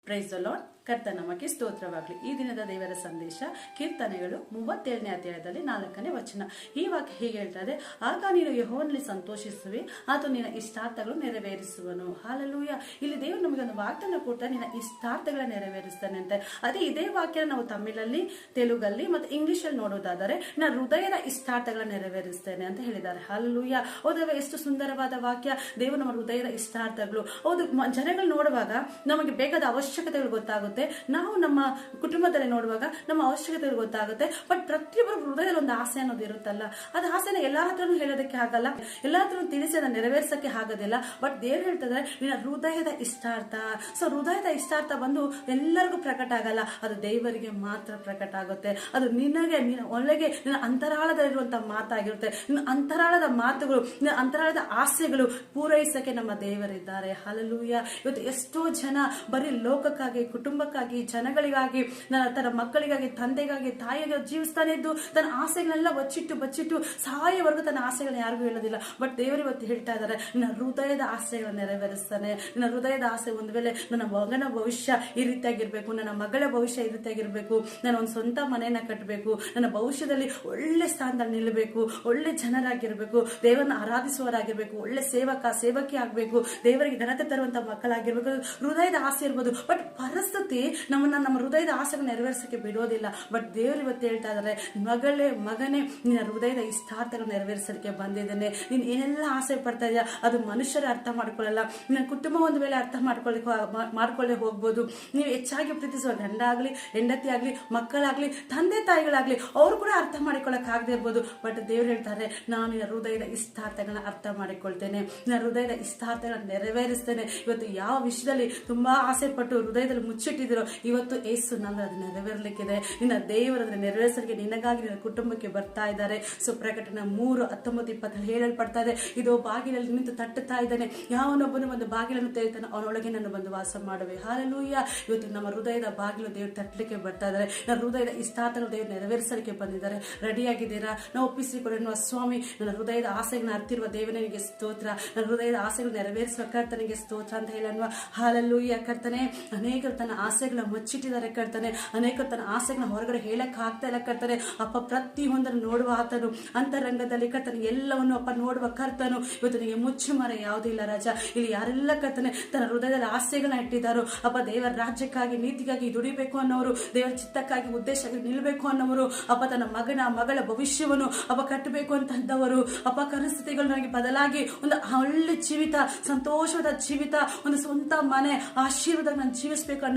Praise the lord. ಕರ್ತ ನಮಗೆ ಸ್ತೋತ್ರವಾಗಲಿ. ಈ ದಿನದ ದೇವರ ಸಂದೇಶ ಕೀರ್ತನೆಗಳು 37ನೇ ಅಧ್ಯಾಯದಲ್ಲಿ 4ನೇ ವಚನ. ಈ ವಾಕ್ಯ ಹೀಗೆ ಹೇಳ್ತದೆ, ಆಗ ನೀನು ಯೆಹೋವನಲ್ಲಿ ಸಂತೋಷಿಸುವೆ, ಆತ ನಿನ್ನ ಇಷ್ಟಾರ್ಥಗಳು ನೆರವೇರಿಸುವನು. ಹಾಲೆಲೂಯಾ. ಇಲ್ಲಿ ದೇವರು ನಮಗೆ ಒಂದು ವಾಗ್ದಾನ ಕೊಡ್ತಾ ನಿನ್ನ ಇಷ್ಟಾರ್ಥಗಳ ನೆರವೇರಿಸ್ತಾನೆ ಅಂತ. ಅದೇ ಇದೇ ವಾಕ್ಯ ನಾವು ತಮಿಳಲ್ಲಿ, ತೆಲುಗಲ್ಲಿ ಮತ್ತೆ ಇಂಗ್ಲಿಷ್ ಅಲ್ಲಿ ನೋಡೋದಾದರೆ ನಾ ಹೃದಯದ ಇಷ್ಟಾರ್ಥಗಳ ನೆರವೇರಿಸ್ತೇನೆ ಅಂತ ಹೇಳಿದ್ದಾರೆ. ಹಾಲೆಲೂಯಾ. ಹೌದಲ್ವ? ಎಷ್ಟು ಸುಂದರವಾದ ವಾಕ್ಯ. ದೇವರು ನಮ್ಮ ಹೃದಯದ ಇಷ್ಟಾರ್ಥಗಳು. ಹೌದು, ಜನಗಳು ನೋಡುವಾಗ ನಮಗೆ ಬೇಕಾದ ಅವಶ್ಯಕತೆಗಳು ಗೊತ್ತಾಗುತ್ತೆ. ನಾವು ನಮ್ಮ ಕುಟುಂಬದಲ್ಲಿ ನೋಡುವಾಗ ನಮ್ಮ ಅವಶ್ಯಕತೆಗಳು ಗೊತ್ತಾಗುತ್ತೆ. ಬಟ್ ಪ್ರತಿಯೊಬ್ಬರ ಹೃದಯದಲ್ಲಿ ಒಂದು ಆಸೆ ಅನ್ನೋದು ಇರುತ್ತಲ್ಲ, ಅದು ಆಸೆನ ಎಲ್ಲಾ ಹತ್ರನೂ ಹೇಳೋದಕ್ಕೆ ಆಗಲ್ಲ, ಎಲ್ಲಾ ಹತ್ರ ತಿಳಿಸಿ ಅದನ್ನ ನೆರವೇರ್ಸಕ್ಕೆ ಆಗೋದಿಲ್ಲ. ಬಟ್ ದೇವ್ರು ಹೇಳ್ತಾರೆ ನಿನ್ನ ಹೃದಯದ ಇಷ್ಟಾರ್ಥ. ಸೊ ಹೃದಯದ ಇಷ್ಟಾರ್ಥ ಬಂದು ಎಲ್ಲರಿಗೂ ಪ್ರಕಟ ಆಗಲ್ಲ, ಅದು ದೇವರಿಗೆ ಮಾತ್ರ ಪ್ರಕಟ ಆಗುತ್ತೆ. ಅದು ನಿನಗೆ, ನಿನ್ನ ಒಳಗೆ, ನಿನ್ನ ಅಂತರಾಳದಲ್ಲಿರುವಂತಹ ಮಾತಾಗಿರುತ್ತೆ. ನಿನ್ನ ಅಂತರಾಳದ ಮಾತುಗಳು, ನಿನ್ನ ಅಂತರಾಳದ ಆಸೆಗಳು ಪೂರೈಸಕ್ಕೆ ನಮ್ಮ ದೇವರಿದ್ದಾರೆ. ಹಲ್ಲೆಲೂಯಾ. ಇವತ್ತು ಎಷ್ಟೋ ಜನ ಬರೀ ಲೋಕಕ್ಕಾಗಿ, ಕುಟುಂಬಕ್ಕಾಗಿ, ಜನಗಳಿಗಾಗಿ, ತನ್ನ ಮಕ್ಕಳಿಗಾಗಿ, ತಂದೆಗಾಗಿ, ತಾಯಿಗಾಗಿ ಜೀವಿಸ್ತಾನೆ ಇದ್ದು ತನ್ನ ಆಸೆಗಳೆಲ್ಲ ಬಚ್ಚಿಟ್ಟು ಸಾಯವರೆಗೂ ತನ್ನ ಆಸೆಗಳನ್ನ ಯಾರಿಗೂ ಹೇಳೋದಿಲ್ಲ. ಬಟ್ ದೇವರು ಇವತ್ತು ಹೇಳ್ತಾ ಇದ್ದಾರೆ, ನಿನ್ನ ಹೃದಯದ ಆಸೆಗಳನ್ನ ನೆರವೇರಿಸ್ತಾನೆ. ನಿನ್ನ ಹೃದಯದ ಆಸೆ ಒಂದು ವೇಳೆ ನನ್ನ ಮಗನ ಭವಿಷ್ಯ ಈ ರೀತಿಯಾಗಿರ್ಬೇಕು, ನನ್ನ ಮಗಳ ಭವಿಷ್ಯ ಈ ರೀತಿಯಾಗಿರ್ಬೇಕು, ನಾನು ಒಂದು ಸ್ವಂತ ಮನೆಯನ್ನ ಕಟ್ಟಬೇಕು, ನನ್ನ ಭವಿಷ್ಯದಲ್ಲಿ ಒಳ್ಳೆ ಸ್ಥಾನದಲ್ಲಿ ನಿಲ್ಲಬೇಕು, ಒಳ್ಳೆ ಜನರಾಗಿರ್ಬೇಕು, ದೇವರನ್ನ ಆರಾಧಿಸುವವರಾಗಿರ್ಬೇಕು, ಒಳ್ಳೆ ಸೇವಕಿ ಆಗ್ಬೇಕು, ದೇವರಿಗೆ ಘನತೆ ತರುವಂತ ಮಕ್ಕಳಾಗಿರ್ಬೇಕು, ಹೃದಯದ ಆಸೆ ಇರ್ಬೋದು. ಬಟ್ ಪರಿಸ್ಥಿತಿ ನಮ್ಮ ಹೃದಯದ ಆಸೆಗಳನ್ನ ನೆರವೇರಿಸಕ್ಕೆ ಬಿಡೋದಿಲ್ಲ. ಬಟ್ ದೇವರು ಇವತ್ತು ಹೇಳ್ತಾ ಇದ್ದಾರೆ, ಮಗನೇ ನಿನ್ನ ಹೃದಯದ ಇಷ್ಟಾರ್ಥಗಳನ್ನ ನೆರವೇರಿಸಲಿಕ್ಕೆ ಬಂದಿದ್ದೇನೆ. ನೀನ್ ಏನೆಲ್ಲ ಆಸೆ ಪಡ್ತಾ ಇದೆಯಾ ಅದು ಮನುಷ್ಯರೇ ಅರ್ಥ ಮಾಡ್ಕೊಳ್ಳಲ್ಲ. ನಿನ್ನ ಕುಟುಂಬ ಒಂದು ವೇಳೆ ಅರ್ಥ ಮಾಡ್ಕೊಳ್ಳೆ ಹೋಗ್ಬೋದು. ನೀವು ಹೆಚ್ಚಾಗಿ ಪ್ರೀತಿಸುವ ಗಂಡ ಆಗ್ಲಿ, ಹೆಂಡತಿ ಆಗ್ಲಿ, ಮಕ್ಕಳಾಗ್ಲಿ, ತಂದೆ ತಾಯಿಗಳಾಗ್ಲಿ, ಅವ್ರು ಕೂಡ ಅರ್ಥ ಮಾಡಿಕೊಳ್ಳಕ್ ಆಗದೆ ಇರ್ಬೋದು. ಬಟ್ ದೇವ್ರು ಹೇಳ್ತಾರೆ, ನಾನು ನಿನ್ನ ಹೃದಯದ ಇಷ್ಟಾರ್ಥಗಳನ್ನ ಅರ್ಥ ಮಾಡಿಕೊಳ್ತೇನೆ, ನಿನ್ನ ಹೃದಯದ ಇಷ್ಟಾರ್ಥಗಳನ್ನ ನೆರವೇರಿಸ್ತೇನೆ. ಇವತ್ತು ಯಾವ ವಿಷಯದಲ್ಲಿ ತುಂಬಾ ಆಸೆ ಪಟ್ಟು ಹೃದಯದಲ್ಲಿ ಮುಚ್ಚಿಟ್ಟಿದ್ರು, ಇವತ್ತು ಏಸು ನನ್ನ ಅದು ನೆರವೇರ್ಲಿಕ್ಕಿದೆ. ನಿನ್ನ ದೇವರು ಅದನ್ನ ನೆರವೇರಿಸಲಿಕ್ಕೆ ನಿನಗಾಗಿ ನಿನ್ನ ಕುಟುಂಬಕ್ಕೆ ಬರ್ತಾ ಇದ್ದಾರೆ. ಸೊ ಪ್ರಕಟಣೆ 3:19-20 ಹೇಳಲ್ಪಡ್ತಾ ಇದೆ, ಇದು ಬಾಗಿಲಲ್ಲಿ ನಿಂತು ತಟ್ಟುತ್ತಾ ಇದ್ದಾನೆ, ಯಾವನೊಬ್ಬನು ಒಂದು ಬಾಗಿಲನ್ನು ತೆರೀತಾನೆ ಅವನೊಳಗೆ ನಾನು ಬಂದು ವಾಸ ಮಾಡುವೆ. ಹಾಲೆಲೂಯಾ. ಇವತ್ತು ನಮ್ಮ ಹೃದಯದ ಬಾಗಿಲು ದೇವರು ತಟ್ಟಲಿಕ್ಕೆ ಬರ್ತಾ ಇದ್ದಾರೆ. ನನ್ನ ಹೃದಯದ ಇಷ್ಟಾರ್ಥಗಳು ದೇವರು ನೆರವೇರಿಸಲಿಕ್ಕೆ ಬಂದಿದ್ದಾರೆ. ರೆಡಿಯಾಗಿದ್ದೀರಾ? ನಾವು ಒಪ್ಪಿಸಿಕೊಡೋಣ. ಸ್ವಾಮಿ, ನನ್ನ ಹೃದಯದ ಆಸೆಗಳನ್ನ ಅರ್ತಿರುವ ದೇವನಿಗೆ ಸ್ತೋತ್ರ, ನನ್ನ ಹೃದಯದ ಆಸೆಗಳು ನೆರವೇರಿಸುವ ಕರ್ತನಿಗೆ ಸ್ತೋತ್ರ ಅಂತ ಹೇಳಲ್ವಾ. ಹಾಲೆಲೂಯಾ. ಕರ್ತನೆ, ಅನೇಕರು ತನ್ನ ಆಸೆಗಳನ್ನ ಮುಚ್ಚಿಟ್ಟಿದ್ದಾರೆ ಕರ್ತನೆ, ಅನೇಕರು ತನ್ನ ಆಸೆಗಳನ್ನ ಹೊರಗಡೆ ಹೇಳಕ್ ಆಗ್ತಾ ಇಲ್ಲ ಕರ್ತನೆ. ಅಪ್ಪ, ಪ್ರತಿಯೊಂದನ್ನು ನೋಡುವ ಆತನು, ಅಂತರಂಗದಲ್ಲಿ ಕರ್ತನೆ ಎಲ್ಲವನ್ನು ಅಪ್ಪ ನೋಡುವ ಕರ್ತನು. ಇವತ್ತು ನಿಮಗೆ ಮುಚ್ಚು ಮರ ಯಾವುದೂ ಇಲ್ಲ ರಾಜ. ಇಲ್ಲಿ ಯಾರೆಲ್ಲ ಕರ್ತನೆ ತನ್ನ ಹೃದಯದಲ್ಲಿ ಆಸೆಗಳನ್ನ ಇಟ್ಟಿದ್ದಾರೋ ಅಪ್ಪ, ದೇವರ ರಾಜ್ಯಕ್ಕಾಗಿ, ನೀತಿಗಾಗಿ ದುಡಿಬೇಕು ಅನ್ನೋರು, ದೇವರ ಚಿತ್ತಕ್ಕಾಗಿ, ಉದ್ದೇಶಕ್ಕಾಗಿ ನಿಲ್ಬೇಕು ಅನ್ನೋರು, ಅಪ್ಪ ತನ್ನ ಮಗಳ ಭವಿಷ್ಯವನ್ನು ಅಪ್ಪ ಕಟ್ಟಬೇಕು ಅಂತಂದವರು, ಅಪ್ಪ ಪರಿಸ್ಥಿತಿಗಳನ್ನಾಗಿ ಬದಲಾಗಿ ಒಂದು ಒಳ್ಳೆ ಜೀವಿತ, ಸಂತೋಷವಾದ ಜೀವಿತ, ಒಂದು ಸ್ವಂತ ಮನೆ, ಆಶೀರ್ವಾದ ನಾನು ಜೀವಿಸಬೇಕು